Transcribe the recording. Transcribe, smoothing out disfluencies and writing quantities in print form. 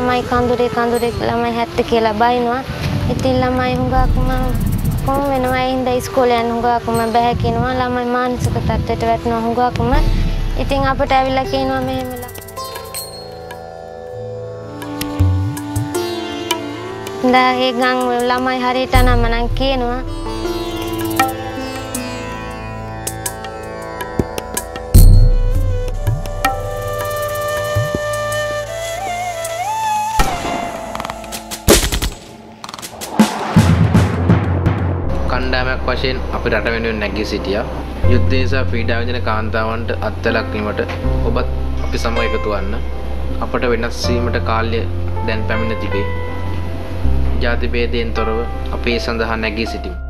ළමයි කඳුරේ ළමයි 70 කියලා බයිනවා. ඉතින් ළමයි හුඟක්ම කොහොම වෙනවා ඒ හින්දා ඉස්කෝලේ යන්න හුඟක්ම බෑ කියනවා. ළමයි මානසික තත්ත්වයට වැටෙනවා හුඟක්ම. ඉතින් අපිට ඇවිල්ලා කියනවා මෙහෙම ඒ ගම් ළමයි හරියට නම නම් කියනවා. කණ්ඩායමක් වශයෙන් අපි රට වෙනුවෙන් නැගී සිටියා. යුද්ධය සහ පීඩා විඳින කාන්තාවන්ට අත්වැලක් වීමට ඔබත් අපි සමග එකතු වන්න. අපට වෙනස් වීමට කාලය දැන් පැමිණ තිබේ. ජාති භේදයෙන් තොරව අපි ඒ සඳහා නැගී සිටිමු.